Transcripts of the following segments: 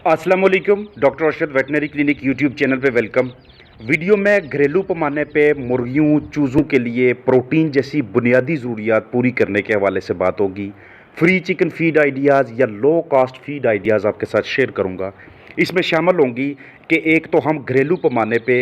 अस्सलाम वालेकुम। Doctor Arshad veterinary clinic YouTube channel पे वेलकम। वीडियो में घरेलू पैमाने पे मुर्गियों चूज़ों के लिए प्रोटीन जैसी बुनियादी ज़रूरियात पूरी करने के हवाले से बात होगी। फ्री चिकन फीड आइडियाज़ या लो कॉस्ट फीड आइडियाज़ आपके साथ शेयर करूँगा। इसमें शामिल होंगी कि एक तो हम घरेलू पैमाने पे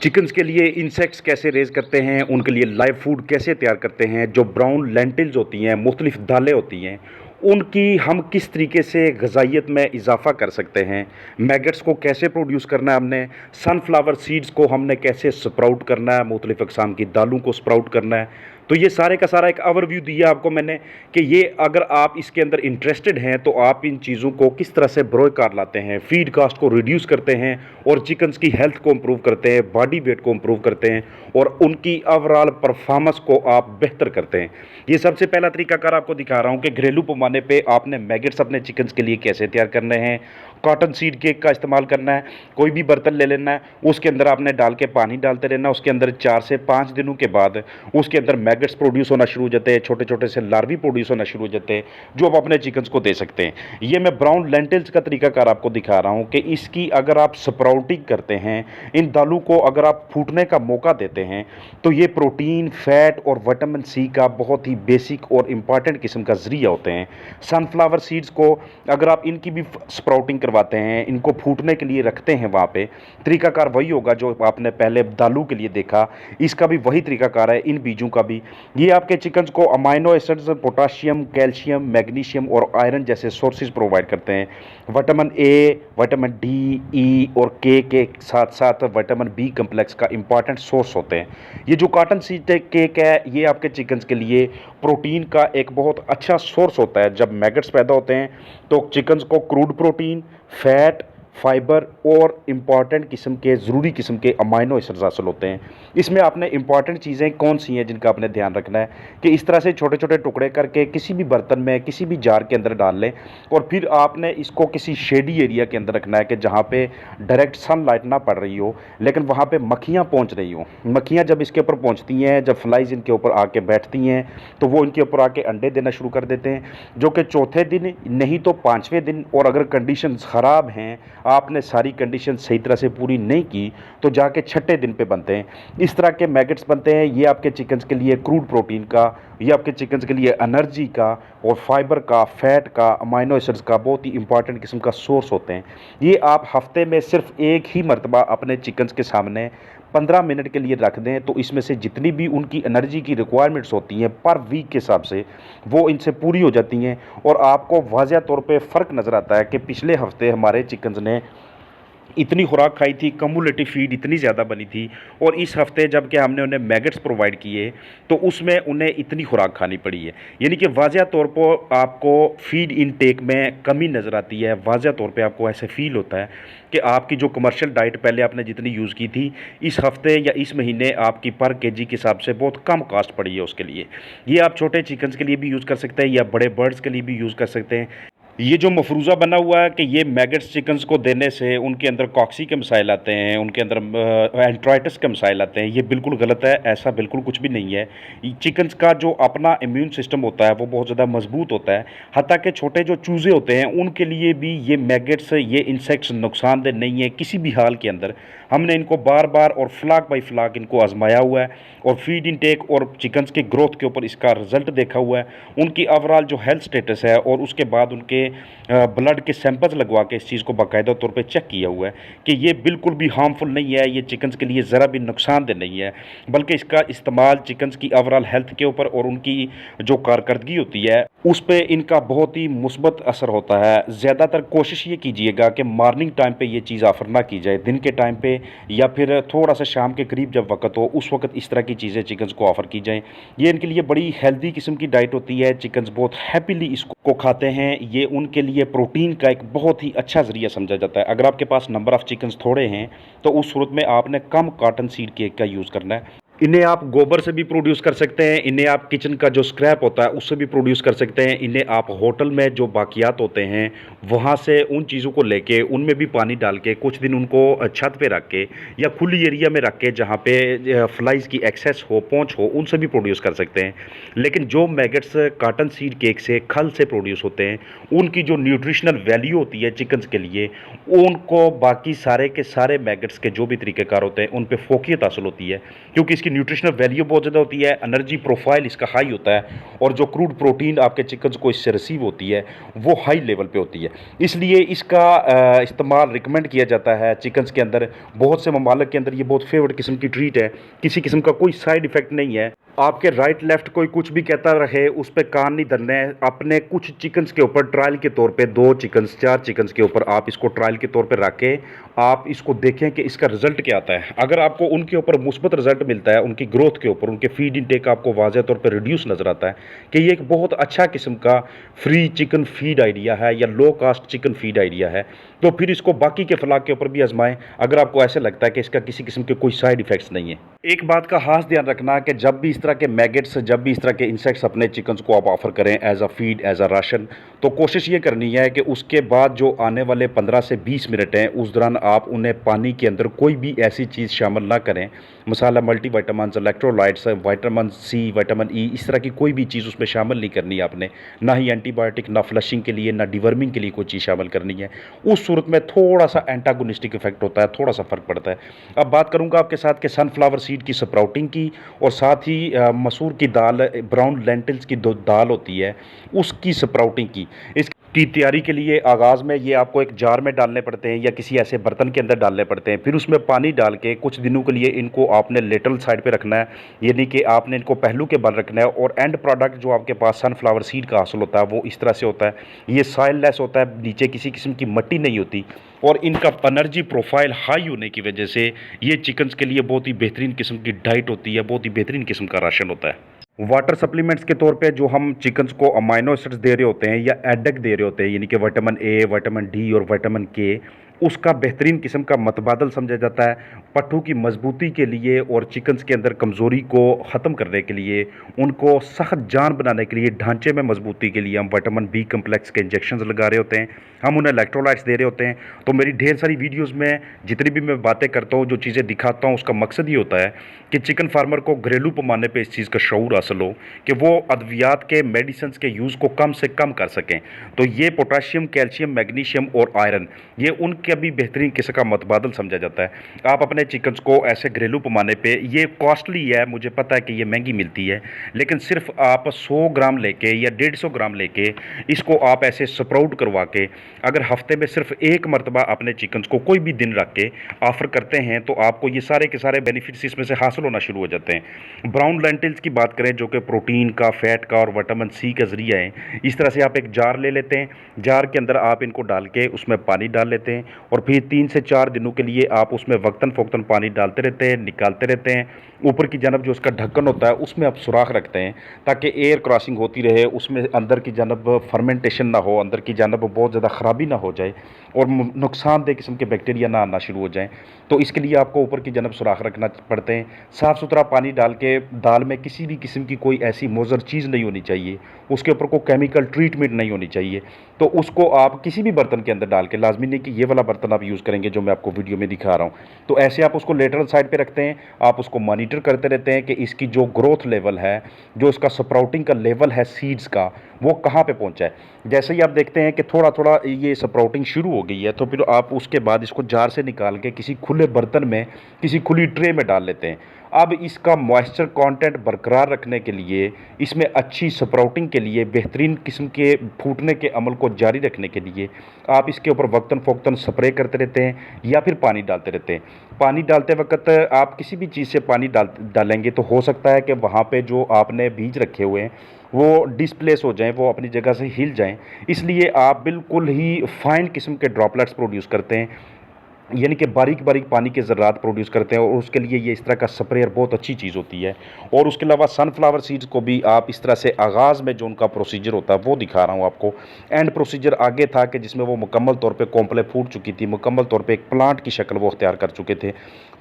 चिकन्स के लिए इंसेक्ट्स कैसे रेज़ करते हैं, उनके लिए लाइव फूड कैसे तैयार करते हैं, जो ब्राउन लेंटिल्स होती हैं, मुख्तलिफ दालें होती हैं, उनकी हम किस तरीके से ग़िज़ाइयत में इजाफ़ा कर सकते हैं, मैगट्स को कैसे प्रोड्यूस करना है हमने, सनफ्लावर सीड्स को हमने कैसे स्प्राउट करना है, मुख्तलिफ़ अक़साम की दालों को स्प्राउट करना है। तो ये सारे का सारा एक ओवरव्यू दिया आपको मैंने कि ये अगर आप इसके अंदर इंटरेस्टेड हैं तो आप इन चीज़ों को किस तरह से बरोकार लाते हैं, फीड कास्ट को रिड्यूस करते हैं और चिकन्स की हेल्थ को इम्प्रूव करते हैं, बॉडी वेट को इम्प्रूव करते हैं और उनकी ओवरऑल परफॉर्मेंस को आप बेहतर करते हैं। ये सबसे पहला तरीकाकार आपको दिखा रहा हूँ कि घरेलू पैमाने पे आपने मैगट्स अपने चिकन्स के लिए कैसे तैयार करने हैं। कॉटन सीड केक का इस्तेमाल करना है, कोई भी बर्तन ले लेना है, उसके अंदर आपने डाल के पानी डालते रहना, उसके अंदर 4 से 5 दिनों के बाद उसके अंदर मैगट्स प्रोड्यूस होना शुरू हो जाते हैं, छोटे छोटे से लार्वी प्रोड्यूस होना शुरू हो जाते हैं जो आप अपने चिकन्स को दे सकते हैं। ये मैं ब्राउन लेंटिल्स का तरीकाकार आपको दिखा रहा हूँ कि इसकी अगर आप स्प्राउटिंग करते हैं, इन दालों को अगर आप फूटने का मौका देते हैं तो ये प्रोटीन, फैट और विटामिन सी का बहुत ही बेसिक और इम्पॉर्टेंट किस्म का ज़रिया होते हैं। सनफ्लावर सीड्स को अगर आप इनकी भी स्प्राउटिंग करवाते हैं, इनको फूटने के लिए रखते हैं, वहाँ पे तरीकाकार वही होगा जो आपने पहले दालों के लिए देखा। इसका भी वही तरीकाकार है, इन बीजों का भी। ये आपके चिकन्स को amino acids, potassium, calcium, magnesium और आयरन जैसे सोर्सेज प्रोवाइड करते हैं। विटामिन ए, विटामिन डी, ई और के साथ साथ विटामिन बी कम्प्लेक्स का इंपॉर्टेंट सोर्स होते हैं। ये जो कॉटन सीड केक है ये आपके चिकन्स के लिए प्रोटीन का एक बहुत अच्छा सोर्स होता है। जब मैगट्स पैदा होते हैं तो चिकन्स को क्रूड प्रोटीन, फैट, फाइबर और इम्पॉर्टेंट किस्म के ज़रूरी किस्म के अमाइनो एसिड्स हासिल होते हैं। इसमें आपने इंपॉर्टेंट चीज़ें कौन सी हैं जिनका आपने ध्यान रखना है कि इस तरह से छोटे छोटे टुकड़े करके किसी भी बर्तन में, किसी भी जार के अंदर डाल लें और फिर आपने इसको किसी शेडी एरिया के अंदर रखना है कि जहाँ पे डायरेक्ट सनलाइट ना पड़ रही हो लेकिन वहाँ पे मक्खियाँ पहुँच रही हों। मक्खियाँ जब इसके ऊपर पहुँचती हैं, जब फ्लाइज इनके ऊपर आके बैठती हैं तो वो इनके ऊपर आके अंडे देना शुरू कर देते हैं, जो कि चौथे दिन नहीं तो 5वें दिन, और अगर कंडीशंस ख़राब हैं, आपने सारी कंडीशन सही तरह से पूरी नहीं की तो जाके 6ठे दिन पे बनते हैं। इस तरह के मैगट्स बनते हैं। ये आपके चिकन्स के लिए क्रूड प्रोटीन का, ये आपके चिकन्स के लिए एनर्जी का और फाइबर का, फैट का, अमाइनो एसिड्स का बहुत ही इंपॉर्टेंट किस्म का सोर्स होते हैं। ये आप हफ्ते में सिर्फ एक ही मरतबा अपने चिकन्स के सामने 15 मिनट के लिए रख दें तो इसमें से जितनी भी उनकी एनर्जी की रिक्वायरमेंट्स होती हैं पर वीक के हिसाब से वो इनसे पूरी हो जाती हैं और आपको वाज़िया तौर पे फ़र्क नज़र आता है कि पिछले हफ्ते हमारे चिकन्स ने इतनी खुराक खाई थी, कम्युलेटिव फीड इतनी ज़्यादा बनी थी, और इस हफ्ते जब कि हमने उन्हें मैगट्स प्रोवाइड किए तो उसमें उन्हें इतनी खुराक खानी पड़ी है। यानी कि वाज़िया तौर पर आपको फीड इनटेक में कमी नज़र आती है। वाज़िया तौर पे आपको ऐसे फ़ील होता है कि आपकी जो कमर्शियल डाइट पहले आपने जितनी यूज़ की थी, इस हफ्ते या इस महीने आपकी पर केजी के हिसाब से बहुत कम कॉस्ट पड़ी है उसके लिए। ये आप छोटे चिकन्स के लिए भी यूज़ कर सकते हैं या बड़े बर्ड्स के लिए भी यूज़ कर सकते हैं। ये जो मफरूज़ा बना हुआ है कि ये मैगट्स चिकन्स को देने से उनके अंदर कॉक्सी के मसाइल आते हैं, उनके अंदर एंट्राइटिस के मसाइल आते हैं, ये बिल्कुल गलत है। ऐसा बिल्कुल कुछ भी नहीं है। चिकन्स का जो अपना इम्यून सिस्टम होता है वो बहुत ज़्यादा मजबूत होता है। हत्ता के छोटे जो चूज़े होते हैं उनके लिए भी ये मैगट्स, ये इंसेक्ट्स नुकसानदेह नहीं है किसी भी हाल के अंदर। हमने इनको बार बार और फ्लाक बाई फ्लाक इनको आजमाया हुआ है और फीड इनटेक और चिकन्स के ग्रोथ के ऊपर इसका रिजल्ट देखा हुआ है। उनकी ओवरऑल जो हेल्थ स्टेटस है और उसके बाद उनके ब्लड के सैंपल्स लगवा के इस चीज़ को बाकायदा तौर पे चेक किया हुआ है कि ये बिल्कुल भी हार्मफुल नहीं है, ये चिकन्स के लिए ज़रा भी नुकसानदेह नहीं है, बल्कि इसका इस्तेमाल चिकन्स की ओवरऑल हेल्थ के ऊपर और उनकी जो कारकर्दगी होती है उस पर इनका बहुत ही मुस्बत असर होता है। ज़्यादातर कोशिश ये कीजिएगा कि मॉर्निंग टाइम पे ये चीज़ ऑफ़र ना की जाए, दिन के टाइम पे या फिर थोड़ा सा शाम के करीब जब वक्त हो उस वक्त इस तरह की चीज़ें चिकन्स को ऑफ़र की जाएँ। ये इनके लिए बड़ी हेल्दी किस्म की डाइट होती है। चिकन्स बहुत हैप्पीली इसको खाते हैं। ये उनके लिए प्रोटीन का एक बहुत ही अच्छा ज़रिया समझा जाता है। अगर आपके पास नंबर ऑफ़ चिकन्स थोड़े हैं तो उस सूरत में आपने कम कॉटन सीड केक का यूज़ करना है। इन्हें आप गोबर से भी प्रोड्यूस कर सकते हैं, इन्हें आप किचन का जो स्क्रैप होता है उससे भी प्रोड्यूस कर सकते हैं, इन्हें आप होटल में जो बाकियात होते हैं वहाँ से उन चीज़ों को लेके उनमें भी पानी डाल के कुछ दिन उनको छत पे रख के या खुली एरिया में रख के जहाँ पे फ्लाइज की एक्सेस हो, पहुँच हो, उनसे भी प्रोड्यूस कर सकते हैं। लेकिन जो मैगट्स कॉटन सीड केक से, खल से प्रोड्यूस होते हैं, उनकी जो न्यूट्रिशनल वैल्यू होती है चिकन्स के लिए, उनको बाकी सारे के सारे मैगट्स के जो भी तरीक़ेकार होते हैं उन पे फोकियत हासिल होती है, क्योंकि इसकी न्यूट्रिशनल वैल्यू बहुत ज़्यादा होती है, एनर्जी प्रोफाइल इसका हाई होता है और जो क्रूड प्रोटीन आपके चिकन्स को इससे रिसीव होती है वो हाई लेवल पे होती है। इसलिए इसका इस्तेमाल रिकमेंड किया जाता है चिकन्स के अंदर। बहुत से ममालिक के अंदर ये बहुत फेवरेट किस्म की ट्रीट है, किसी किस्म का कोई साइड इफ़ेक्ट नहीं है। आपके राइट लेफ्ट कोई कुछ भी कहता रहे उस पे कान नहीं धरने हैं। अपने कुछ चिकन्स के ऊपर ट्रायल के तौर पे 2 चिकन्स 4 चिकन्स के ऊपर आप इसको ट्रायल के तौर पे रख के आप इसको देखें कि इसका रिजल्ट क्या आता है। अगर आपको उनके ऊपर मुस्बत रिजल्ट मिलता है, उनकी ग्रोथ के ऊपर, उनके फीड इनटेक आपको वाज़ह तौर पे रिड्यूस नज़र आता है कि ये एक बहुत अच्छा किस्म का फ्री चिकन फीड आइडिया है या लो कास्ट चिकन फीड आइडिया है, तो फिर इसको बाकी के फलाक के ऊपर भी आजमाएं अगर आपको ऐसे लगता है कि इसका किसी किस्म के कोई साइड इफ़ेक्ट्स नहीं है। एक बात का खास ध्यान रखना कि जब भी इस तरह के मैगेट्स, जब भी इस तरह के इंसेक्ट्स अपने चिकन्स को आप ऑफर करें as a feed, as a ration, तो कोशिश ये करनी है कि उसके बाद जो आने वाले 15 से 20 मिनट हैं उस दौरान आप उन्हें पानी के अंदर कोई भी ऐसी चीज़ शामिल ना करें, मसाला, multivitamins, electrolytes, vitamin C, vitamin E, इस तरह की कोई भी चीज़ उसमें शामिल नहीं करनी है आपने। ना ही एंटीबायोटिक, ना फ्लशिंग के लिए, ना डिवर्मिंग के लिए कोई चीज़ शामिल करनी है। उस सूरत में थोड़ा सा एंटागोनिस्टिक इफेक्ट होता है, थोड़ा सा फ़र्क पड़ता है। अब बात करूंगा आपके साथ कि सनफ्लावर सीड की स्प्राउटिंग की और साथ ही मसूर की दाल, ब्राउन लेंटिल्स की दो दाल होती है उसकी स्प्राउटिंग की। इसकी तैयारी के लिए आगाज़ में ये आपको एक जार में डालने पड़ते हैं या किसी ऐसे बर्तन के अंदर डालने पड़ते हैं। फिर उसमें पानी डाल के कुछ दिनों के लिए इनको आपने लेटरल साइड पे रखना है, यानी कि आपने इनको पहलू के बल रखना है। और एंड प्रोडक्ट जो आपके पास सनफ्लावर सीड का हासिल होता है वो इस तरह से होता है, ये सॉइल लेस होता है, नीचे किसी किस्म की मिट्टी नहीं होती और इनका एनर्जी प्रोफाइल हाई होने की वजह से ये चिकन्स के लिए बहुत ही बेहतरीन किस्म की डाइट होती है, बहुत ही बेहतरीन किस्म का राशन होता है। वाटर सप्लीमेंट्स के तौर पे जो हम चिकन्स को अमाइनो एसिड्स दे रहे होते हैं या एडक दे रहे होते हैं, यानी कि विटामिन ए, विटामिन डी और विटामिन के, उसका बेहतरीन किस्म का मतबादल समझा जाता है। पट्ठों की मजबूती के लिए और चिकन्स के अंदर कमज़ोरी को ख़त्म करने के लिए, उनको सख्त जान बनाने के लिए, ढांचे में मजबूती के लिए हम विटामिन बी कम्प्लेक्स के इंजेक्शन लगा रहे होते हैं, हम उन्हें इलेक्ट्रोलाइट्स दे रहे होते हैं। तो मेरी ढेर सारी वीडियोज़ में जितनी भी मैं बातें करता हूँ, जो चीज़ें दिखाता हूँ, उसका मकसद ये होता है कि चिकन फार्मर को घरेलू पैमाने पे इस चीज़ का शऊर हासिल हो कि वो अद्वियात के, मेडिसिन के यूज़ को कम से कम कर सकें। तो ये पोटाशियम, कैल्शियम, मैग्नीशियम और आयरन, ये उनके भी बेहतरीन किस्म का मतबादल समझा जाता है। आप अपने चिकन्स को ऐसे घरेलू पैमाने पे, ये कॉस्टली है, मुझे पता है कि ये महंगी मिलती है, लेकिन सिर्फ आप 100 ग्राम लेके या 150 ग्राम लेके इसको आप ऐसे स्प्राउट करवा के अगर हफ्ते में सिर्फ एक मरतबा अपने चिकन्स को कोई भी दिन रख के ऑफर करते हैं तो आपको ये सारे के सारे बेनिफिट्स इसमें से हासिल होना शुरू हो जाते हैं। ब्राउन लेंटिल्स की बात करें जो कि प्रोटीन का, फैट का और विटामिन सी का ज़रिया है, इस तरह से आप एक जार ले लेते हैं, जार के अंदर आप इनको डाल के उसमें पानी डाल लेते हैं और फिर 3 से 4 दिनों के लिए आप उसमें वक्तन फ़ोक्तन पानी डालते रहते हैं, निकालते रहते हैं। ऊपर की जानब जो उसका ढक्कन होता है उसमें आप सुराख रखते हैं ताकि एयर क्रॉसिंग होती रहे, उसमें अंदर की जानब फर्मेंटेशन ना हो, अंदर की जानब बहुत ज़्यादा ख़राबी ना हो जाए और नुकसानदेह किस्म के बैक्टीरिया ना आना शुरू हो जाएँ। तो इसके लिए आपको ऊपर की जानब सुराख रखना पड़ते हैं। साफ़ सुथरा पानी डाल के दाल में किसी भी किस्म की कोई ऐसी मुज़र चीज़ नहीं होनी चाहिए, उसके ऊपर कोई केमिकल ट्रीटमेंट नहीं होनी चाहिए। तो उसको आप किसी भी बर्तन के अंदर डाल के, लाजमी नहीं कि ये वाला बर्तन आप यूज़ करेंगे जो मैं आपको वीडियो में दिखा रहा हूँ, तो ऐसे आप उसको लेटरल साइड पे रखते हैं, आप उसको मॉनिटर करते रहते हैं कि इसकी जो ग्रोथ लेवल है, जो इसका स्प्राउटिंग का लेवल है सीड्स का, वो कहाँ पे पहुँचा है। जैसे ही आप देखते हैं कि थोड़ा थोड़ा ये स्प्राउटिंग शुरू हो गई है तो फिर आप उसके बाद इसको जार से निकाल के किसी खुले बर्तन में, किसी खुली ट्रे में डाल लेते हैं। अब इसका मॉइस्चर कंटेंट बरकरार रखने के लिए, इसमें अच्छी स्प्राउटिंग के लिए, बेहतरीन किस्म के फूटने के अमल को जारी रखने के लिए आप इसके ऊपर वक्तन फ़ोक्तन स्प्रे करते रहते हैं या फिर पानी डालते रहते हैं। पानी डालते वक्त आप किसी भी चीज़ से पानी डालेंगे तो हो सकता है कि वहाँ पे जो आपने बीज रखे हुए हैं वो डिस्प्लेस हो जाएं, वो अपनी जगह से हिल जाएं, इसलिए आप बिल्कुल ही फाइन किस्म के ड्रॉपलेट्स प्रोड्यूस करते हैं। यानी कि बारीक बारीक पानी के ज़र्रात प्रोड्यूस करते हैं, और उसके लिए ये इस तरह का स्प्रेयर बहुत अच्छी चीज़ होती है। और उसके अलावा सनफ्लावर सीड्स को भी आप इस तरह से आगाज़ में जो उनका प्रोसीजर होता है वो दिखा रहा हूँ आपको। एंड प्रोसीजर आगे था कि जिसमें वो मुकम्मल तौर पे कॉम्प्ले फूट चुकी थी, मुकम्मल तौर पे एक प्लांट की शक्ल वो अख्तियार कर चुके थे,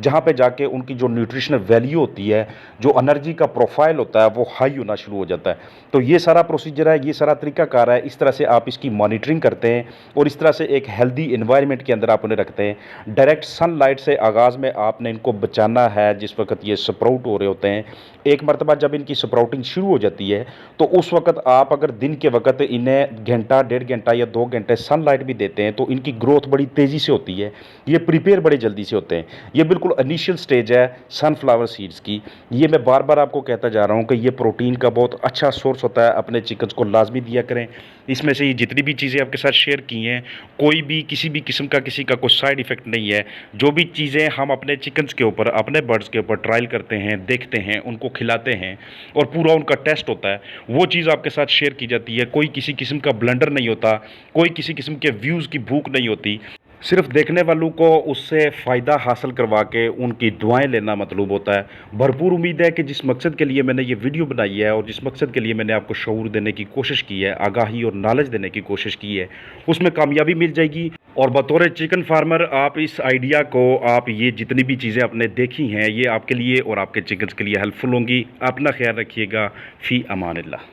जहाँ पे जाके उनकी जो न्यूट्रिशनल वैल्यू होती है, जो एनर्जी का प्रोफाइल होता है, वो हाई होना शुरू हो जाता है। तो ये सारा प्रोसीजर है, ये सारा तरीकाकार है, इस तरह से आप इसकी मॉनिटरिंग करते हैं और इस तरह से एक हेल्दी इन्वायरमेंट के अंदर आप उन्हें रखते हैं। डायरेक्ट सनलाइट से आगाज़ में आपने इनको बचाना है जिस वक्त ये स्प्राउट हो रहे होते हैं। एक मरतबा जब इनकी स्प्राउटिंग शुरू हो जाती है तो उस वक्त आप अगर दिन के वक्त इन्हें घंटा, डेढ़ घंटा या 2 घंटे सनलाइट भी देते हैं तो इनकी ग्रोथ बड़ी तेज़ी से होती है, ये प्रिपेयर बड़े जल्दी से होते हैं। ये बिल्कुल इनिशियल स्टेज है सनफ्लावर सीड्स की। ये मैं बार बार आपको कहता जा रहा हूँ कि ये प्रोटीन का बहुत अच्छा सोर्स होता है, अपने चिकन्स को लाजमी दिया करें। इसमें से ये जितनी भी चीज़ें आपके साथ शेयर की हैं, कोई भी किसी भी किस्म का किसी का कोई साइड इफ़ेक्ट नहीं है। जो भी चीज़ें हम अपने चिकन्स के ऊपर, अपने बर्ड्स के ऊपर ट्रायल करते हैं, देखते हैं, उनको खिलाते हैं और पूरा उनका टेस्ट होता है, वो चीज़ आपके साथ शेयर की जाती है। कोई किसी किस्म का ब्लंडर नहीं होता, कोई किसी किस्म के व्यूज़ की भूख नहीं होती। सिर्फ देखने वालों को उससे फ़ायदा हासिल करवा के उनकी दुआएं लेना मतलूब होता है। भरपूर उम्मीद है कि जिस मकसद के लिए मैंने ये वीडियो बनाई है और जिस मकसद के लिए मैंने आपको शऊर देने की कोशिश की है, आगाही और नॉलेज देने की कोशिश की है, उसमें कामयाबी मिल जाएगी। और बतौर चिकन फार्मर आप इस आइडिया को, आप ये जितनी भी चीज़ें आपने देखी हैं, ये आपके लिए और आपके चिकन्स के लिए हेल्पफुल होंगी। अपना ख्याल रखिएगा। फ़ी अमानिल्लाह।